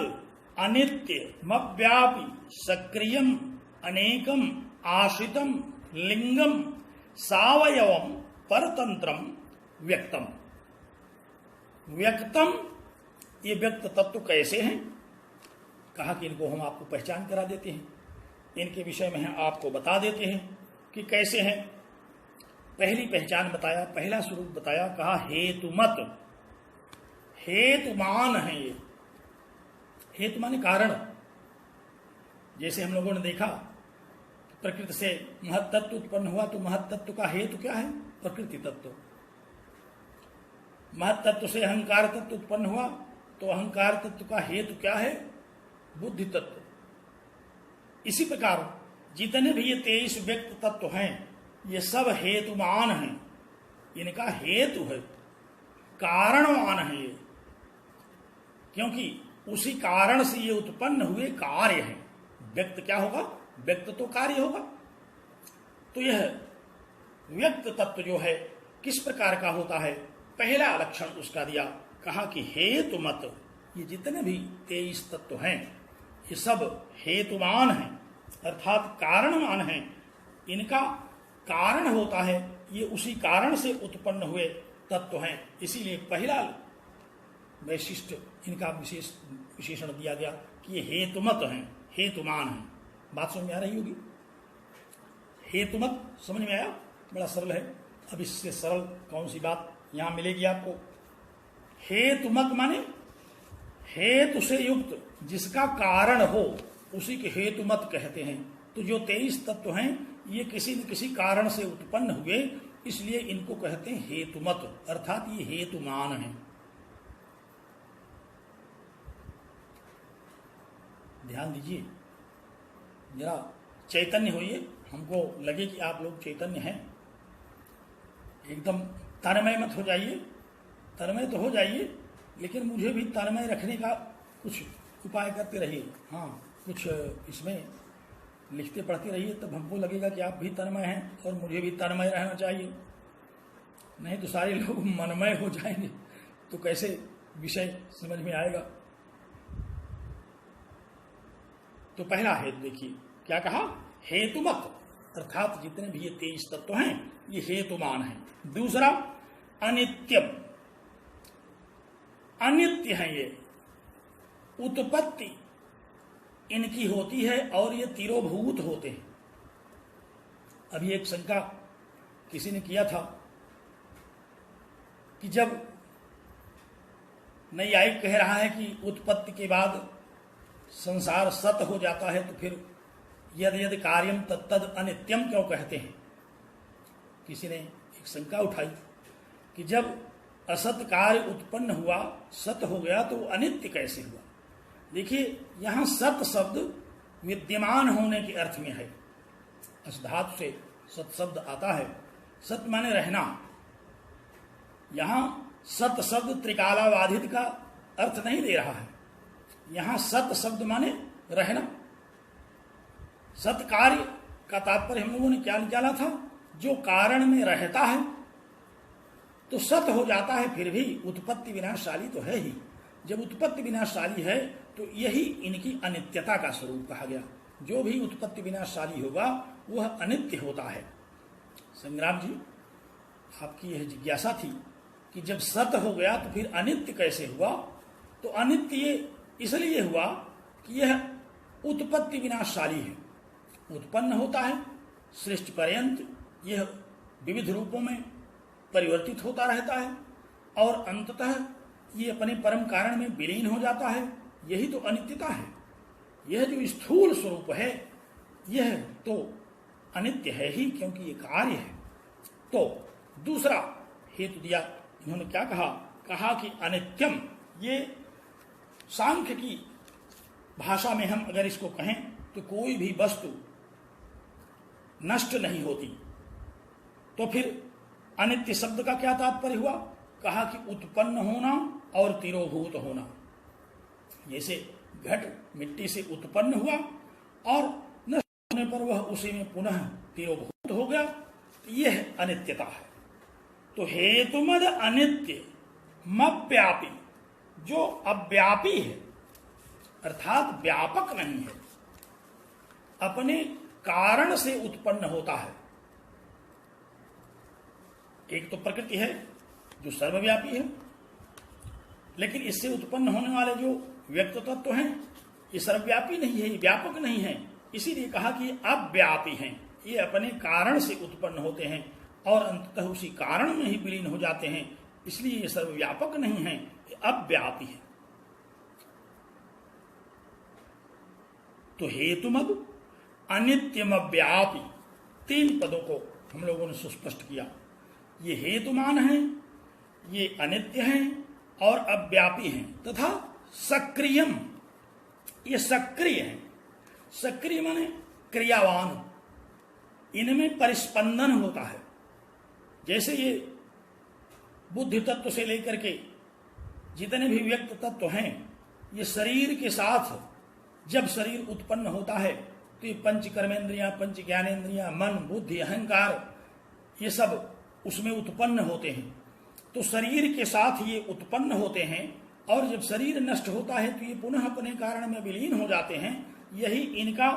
अनित्य मव्यापी सक्रियम अनेकम आश्रितम लिंगम सावयवम परतंत्रम व्यक्तम। व्यक्तम ये व्यक्त तत्व कैसे हैं, कहा कि इनको हम आपको पहचान करा देते हैं, इनके विषय में हम आपको बता देते हैं कि कैसे हैं। पहली पहचान बताया, पहला स्वरूप बताया, कहा हेतुमत, हेतुमान है ये। हेतु माने कारण। जैसे हम लोगों ने देखा प्रकृति से महत्तत्व उत्पन्न हुआ, तो महत्तत्व का हेतु क्या है? प्रकृति तत्व। महत्तत्व से अहंकार तत्व उत्पन्न हुआ, तो अहंकार तत्व का हेतु क्या है? बुद्धि तत्व। इसी प्रकार जितने भी ये 23 व्यक्त तत्व हैं, ये सब हेतुमान हैं, इनका हेतु है, कारणवान है ये। क्योंकि उसी कारण से ये उत्पन्न हुए कार्य हैं। व्यक्त क्या होगा? व्यक्त तो कार्य होगा। तो यह व्यक्त तत्व जो है किस प्रकार का होता है, पहला लक्षण उसका दिया, कहा कि हेतुमत। ये जितने भी 23 तत्व हैं ये सब हेतुमान हैं, अर्थात कारणवान हैं। इनका कारण होता है, ये उसी कारण से उत्पन्न हुए तत्व हैं। इसीलिए पहला वैशिष्ट इनका विशेषण दिया गया कि ये हेतुमत हैं, हेतुमान हैं। बात समझ में आ रही होगी? हेतुमत समझ में आया? बड़ा सरल है। अब इससे सरल कौन सी बात यहां मिलेगी आपको? हेतुमत माने हेतु से युक्त, जिसका कारण हो उसी के हेतुमत कहते हैं। तो जो 23 तत्व हैं ये किसी न किसी कारण से उत्पन्न हुए, इसलिए इनको कहते हैं हेतुमत, अर्थात ये हेतुमान हैं। ध्यान दीजिए, जरा चैतन्य होइए, हमको लगे कि आप लोग चैतन्य हैं। एकदम तन्मय मत हो जाइए, तन्मय तो हो जाइए, लेकिन मुझे भी तन्मय रखने का कुछ उपाय करते रहिए। हाँ, कुछ इसमें लिखते पढ़ते रहिए, तब हमको लगेगा कि आप भी तन्मय हैं और मुझे भी तन्मय रहना चाहिए। नहीं तो सारे लोग मनमय हो जाएंगे, तो कैसे विषय समझ में आएगा। तो पहला हेतु देखिए, क्या कहा? हेतुमत, अर्थात जितने भी ये 23 तत्व हैं ये हेतुमान हैं। दूसरा अनित्यम, अनित्य है ये, उत्पत्ति इनकी होती है और ये तिरोभूत होते हैं। अभी एक शंका किसी ने किया था कि जब नैयायिक कह रहा है कि उत्पत्ति के बाद संसार सत हो जाता है, तो फिर यद यद कार्यम तत्तद अनित्यम क्यों कहते हैं? किसी ने एक शंका उठाई कि जब असत कार्य उत्पन्न हुआ, सत हो गया, तो अनित्य कैसे हुआ? देखिए, यहां सत शब्द विद्यमान होने के अर्थ में है। असधातु से सत शब्द आता है। सत माने रहना। यहां सत शब्द त्रिकालाबाधित का अर्थ नहीं दे रहा है। यहां सत शब्द माने रहना। सत कार्य का तात्पर्य हम लोगों ने क्या निकाला था? जो कारण में रहता है तो सत हो जाता है, फिर भी उत्पत्ति विनाशशाली तो है ही। जब उत्पत्ति विनाशशाली है तो यही इनकी अनित्यता का स्वरूप कहा गया। जो भी उत्पत्ति विनाशशाली होगा वह अनित्य होता है। संग्राम जी, आपकी यह जिज्ञासा थी कि जब सत हो गया तो फिर अनित्य कैसे हुआ? तो अनित्य ये इसलिए हुआ कि यह उत्पत्ति विनाशशाली है। उत्पन्न होता है, सृष्टि पर्यंत यह विविध रूपों में परिवर्तित होता रहता है और अंततः ये अपने परम कारण में विलीन हो जाता है। यही तो अनित्यता है। यह जो स्थूल स्वरूप है यह तो अनित्य है ही, क्योंकि ये कार्य है। तो दूसरा हेतु दिया इन्होंने। क्या कहा? कहा कि अनित्यम, ये सांख्य की भाषा में हम अगर इसको कहें तो कोई भी वस्तु नष्ट नहीं होती। तो फिर अनित्य शब्द का क्या तात्पर्य हुआ? कहा कि उत्पन्न होना और तिरोभूत होना। जैसे घट मिट्टी से उत्पन्न हुआ और नष्ट होने पर वह उसी में पुनः तिरोभूत हो गया, यह अनित्यता है। तो हेतुमद अनित्य मव्यापी, जो अव्यापी है अर्थात व्यापक नहीं है, अपने कारण से उत्पन्न होता है। एक तो प्रकृति है जो सर्वव्यापी है, लेकिन इससे उत्पन्न होने वाले जो व्यक्त तत्व हैं ये सर्वव्यापी नहीं है, ये व्यापक नहीं है। इसीलिए कहा कि ये अव्यापी हैं। ये अपने कारण से उत्पन्न होते हैं और अंततः उसी कारण में ही विलीन हो जाते हैं। इसलिए ये सर्वव्यापक नहीं है, ये अव्यापी है। तो हेतुमद अनित्यमव्यापी, तीन पदों को हम लोगों ने सुस्पष्ट किया। ये हेतुमान हैं, ये अनित्य हैं और अव्यापी हैं, तथा सक्रियम, ये सक्रिय हैं। सक्रिय माने क्रियावान, इनमें परिस्पंदन होता है। जैसे ये बुद्धि तत्व से लेकर के जितने भी व्यक्त तत्व हैं, ये शरीर के साथ जब शरीर उत्पन्न होता है तो ये पंच कर्मेंद्रियां, पंच ज्ञानेन्द्रियां, मन, बुद्धि, अहंकार, ये सब उसमें उत्पन्न होते हैं। तो शरीर के साथ ये उत्पन्न होते हैं और जब शरीर नष्ट होता है तो ये पुनः अपने कारण में विलीन हो जाते हैं। यही इनका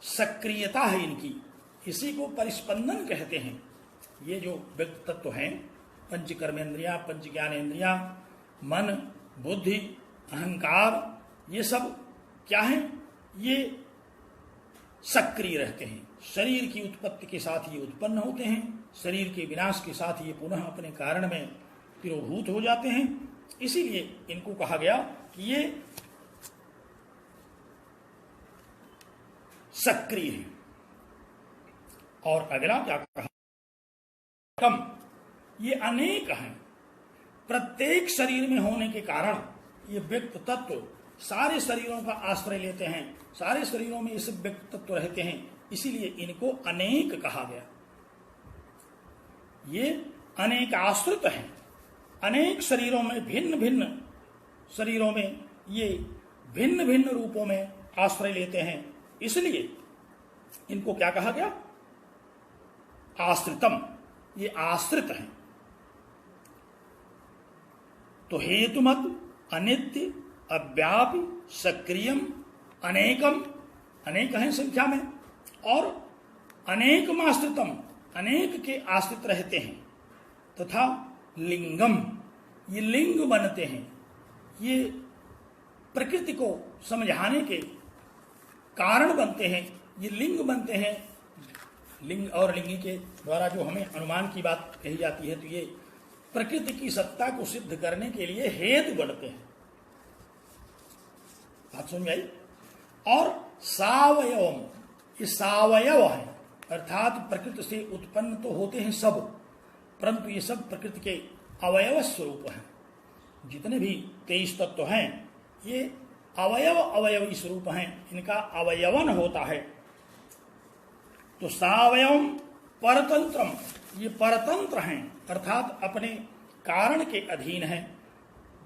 सक्रियता है इनकी, इसी को परिस्पंदन कहते हैं। ये जो व्यक्त तत्व हैं, पंच कर्मेंद्रियां, पंच ज्ञानेन्द्रियां, मन, बुद्धि, अहंकार, ये सब क्या है? ये सक्रिय रहते हैं। शरीर की उत्पत्ति के साथ ये उत्पन्न होते हैं, शरीर के विनाश के साथ ये पुनः अपने कारण में तिरोभूत हो जाते हैं। इसीलिए इनको कहा गया कि ये सक्रिय है। और अगला क्या कहा? कम, ये अनेक हैं। प्रत्येक शरीर में होने के कारण ये व्यक्त तत्व सारे शरीरों का आश्रय लेते हैं, सारे शरीरों में ये सब व्यक्त तत्व रहते हैं। इसीलिए इनको अनेक कहा गया। ये अनेक आश्रित हैं, अनेक शरीरों में, भिन्न भिन्न शरीरों में ये भिन्न भिन्न रूपों में आश्रय लेते हैं। इसलिए इनको क्या कहा गया? आश्रितम, ये आश्रित हैं। तो हेतुमत अनित्य, अव्यापी, सक्रियम, अनेकम, अनेक हैं संख्या में, और अनेकमाश्रितम, अनेक के आश्रित रहते हैं, तथा लिंगम, ये लिंग बनते हैं। ये प्रकृति को समझाने के कारण बनते हैं, ये लिंग बनते हैं। लिंग और लिंगी के द्वारा जो हमें अनुमान की बात कही जाती है, तो ये प्रकृति की सत्ता को सिद्ध करने के लिए हेतु बनते हैं। बात समझ आई? और सावयवम, ये सावयव है, अर्थात प्रकृति से उत्पन्न तो होते हैं सब, परंतु ये सब प्रकृति के अवयव स्वरूप हैं। जितने भी 23 तत्व हैं ये अवयवी स्वरूप हैं, इनका अवयवन होता है। तो सावयव परतंत्रम, ये परतंत्र हैं, अर्थात अपने कारण के अधीन हैं।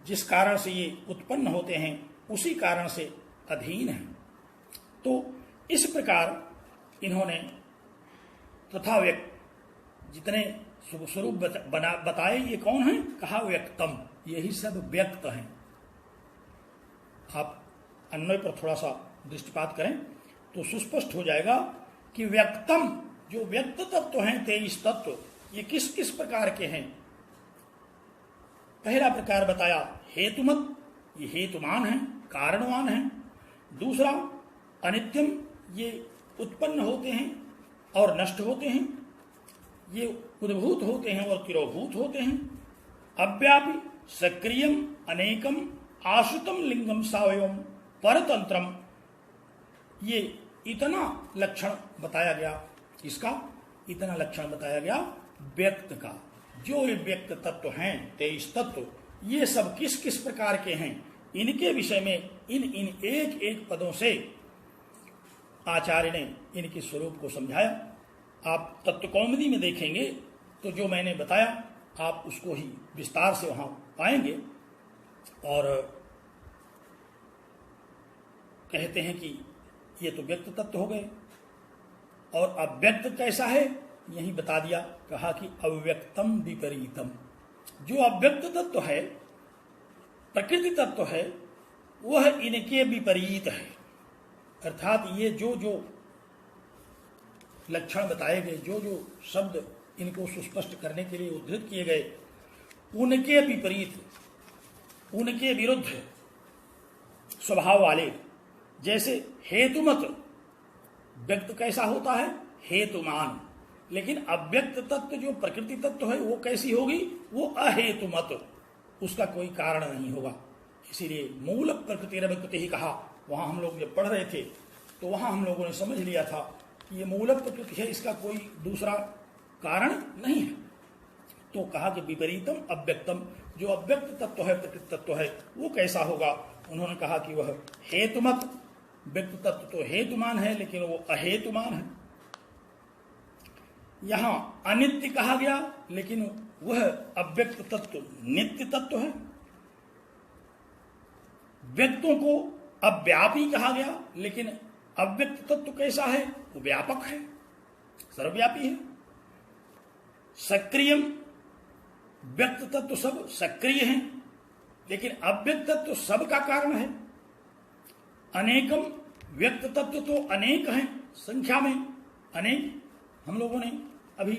जिस कारण से ये उत्पन्न होते हैं उसी कारण से अधीन हैं। तो इस प्रकार इन्होंने तथा व्यक्त जितने स्वरूप बताए ये कौन है? कहा व्यक्तम, यही सब व्यक्त हैं। आप अन्वय पर थोड़ा सा दृष्टिपात करें तो सुस्पष्ट हो जाएगा कि व्यक्तम, जो व्यक्त तत्व हैं 23 तत्व, ये किस किस प्रकार के हैं। पहला प्रकार बताया हेतुमत, ये हेतुमान है, कारणवान है। दूसरा अनित्यम, ये उत्पन्न होते हैं और नष्ट होते हैं, ये उद्भूत होते हैं और तिरोभूत होते हैं। अव्यापी, सक्रियम, अनेकम, आश्रितम, लिंगम, सावयवम, परतंत्रम, ये इतना लक्षण बताया गया। इसका इतना लक्षण बताया गया व्यक्त का। जो ये व्यक्त तत्व हैं 23 तत्व, ये सब किस किस प्रकार के हैं, इनके विषय में इन एक एक पदों से आचार्य ने इनके स्वरूप को समझाया। आप तत्वकौमुदी में देखेंगे तो जो मैंने बताया आप उसको ही विस्तार से वहां पाएंगे। और कहते हैं कि ये तो व्यक्त तत्व हो गए, और अव्यक्त कैसा है यही बता दिया। कहा कि अव्यक्तम विपरीतम, जो अव्यक्त तत्व है, प्रकृति तत्व है, वह इनके विपरीत है। अर्थात ये जो जो लक्षण बताए गए, जो जो शब्द इनको सुस्पष्ट करने के लिए उद्धृत किए गए, उनके विपरीत, उनके विरुद्ध स्वभाव वाले। जैसे हेतुमत, व्यक्त कैसा होता है? हेतुमान। लेकिन अव्यक्त तत्व जो प्रकृति तत्व है वो कैसी होगी? वो अहेतुमत, उसका कोई कारण नहीं होगा। इसीलिए मूल प्रकृति रविकृति ही कहा। वहां हम लोग जब पढ़ रहे थे तो वहां हम लोगों ने समझ लिया था कि ये मूल प्रकृति है, इसका कोई दूसरा कारण नहीं है। तो कहा कि विपरीतम अव्यक्तम, जो अव्यक्त तत्व है, प्रकृति तत्व है, वो कैसा होगा? उन्होंने कहा कि वह हेतुमत, व्यक्त तत्व तो हेतुमान है लेकिन वो अहेतुमान है। यहां अनित्य कहा गया लेकिन वह अव्यक्त तत्व नित्य तत्व है। व्यक्तों को अव्यापी कहा गया लेकिन अव्यक्त तत्व कैसा है? वो व्यापक है, सर्वव्यापी है। सक्रियम, व्यक्त तत्व सब सक्रिय हैं लेकिन अव्यक्त तत्व सब का कारण है। अनेकम, व्यक्त तत्व तो अनेक हैं, संख्या में अनेक हम लोगों ने अभी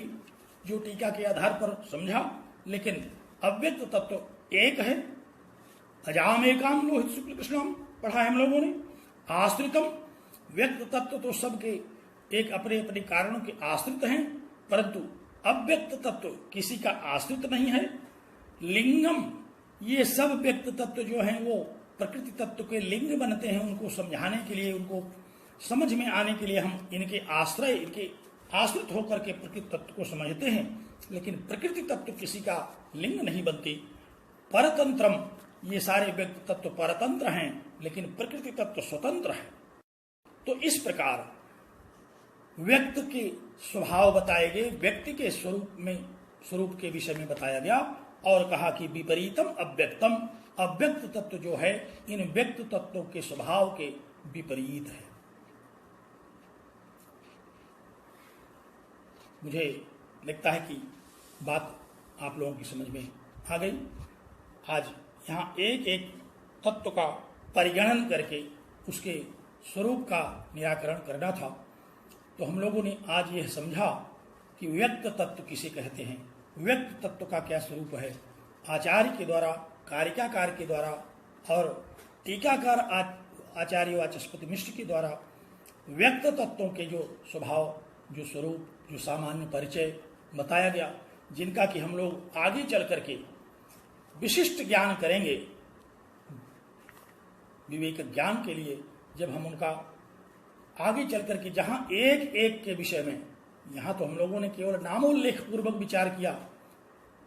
जो टीका के आधार पर समझा, लेकिन अव्यक्त तत्व एक है। अजाम एकाम लोहित शुक्ल कृष्णम पढ़ा है हम लोगों ने। आश्रितम, व्यक्त तत्व तो सबके एक अपने अपने कारणों के आश्रित हैं, परंतु अव्यक्त तत्व किसी का आश्रित नहीं है। लिंगम, ये सब व्यक्त तत्व जो हैं वो प्रकृति तत्व के लिंग बनते हैं। उनको समझाने के लिए, उनको समझ में आने के लिए हम इनके आश्रय, इनके आश्रित होकर के प्रकृति तत्व को समझते हैं, लेकिन प्रकृति तत्व किसी का लिंग नहीं बनती। परतंत्रम, ये सारे व्यक्त तत्व परतंत्र हैं लेकिन प्रकृति तत्व स्वतंत्र है। तो इस प्रकार व्यक्त के स्वभाव बताए गए, व्यक्ति के स्वरूप के विषय में बताया गया। और कहा कि विपरीतम अव्यक्तम, अव्यक्त तत्व जो है इन व्यक्त तत्वों के स्वभाव के विपरीत है। मुझे लगता है कि बात आप लोगों की समझ में आ गई। आज यहाँ एक एक तत्व का परिगणन करके उसके स्वरूप का निराकरण करना था। तो हम लोगों ने आज यह समझा कि व्यक्त तत्व किसे कहते हैं, व्यक्त तत्व का क्या स्वरूप है। आचार्य के द्वारा, कारिकाकार के द्वारा और टीकाकार आचार्य वाचस्पति मिश्र के द्वारा व्यक्त तत्वों के जो स्वभाव, जो स्वरूप, जो सामान्य परिचय बताया गया, जिनका कि हम लोग आगे चल करके विशिष्ट ज्ञान करेंगे। विवेक ज्ञान के लिए जब हम उनका आगे चल करके जहां एक एक के विषय में, यहां तो हम लोगों ने केवल नामोल्लेख पूर्वक विचार किया,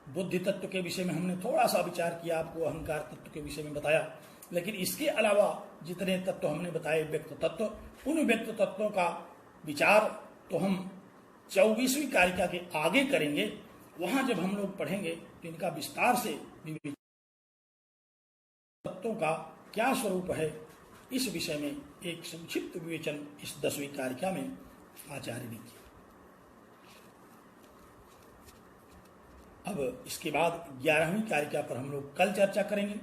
बुद्धि तत्व के विषय में हमने थोड़ा सा विचार किया, आपको अहंकार तत्व के विषय में बताया, लेकिन इसके अलावा जितने तत्व हमने बताए व्यक्त तत्व, उन व्यक्त तत्वों का विचार तो हम 24वीं कारिका के आगे करेंगे। वहां जब हम लोग पढ़ेंगे तो इनका विस्तार से तत्वों का क्या स्वरूप है, इस विषय में एक संक्षिप्त विवेचन इस 10वीं कारिका में आचार्य ने किया। अब इसके बाद 11वीं कारिका पर हम लोग कल चर्चा करेंगे।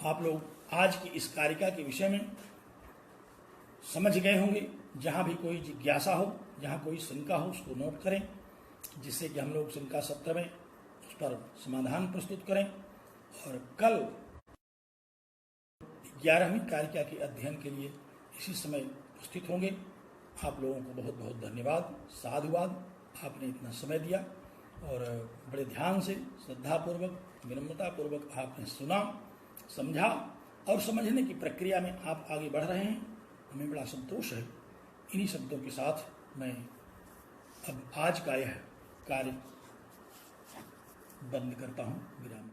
आप लोग आज की इस कारिका के विषय में समझ गए होंगे। जहां भी कोई जिज्ञासा हो, जहां कोई शंका हो, उसको नोट करें, जिससे कि हम लोग शंका सत्र में उस पर समाधान प्रस्तुत करें। और कल 11वीं कारिका के अध्ययन के लिए इसी समय उपस्थित होंगे। आप लोगों को बहुत बहुत धन्यवाद, साधुवाद। आपने इतना समय दिया और बड़े ध्यान से, श्रद्धापूर्वक, विनम्रतापूर्वक आपने सुना, समझा और समझने की प्रक्रिया में आप आगे बढ़ रहे हैं। हमें बड़ा संतोष है। इन्हीं शब्दों के साथ मैं अब आज का यह कार्य बंद करता हूँ, विराम।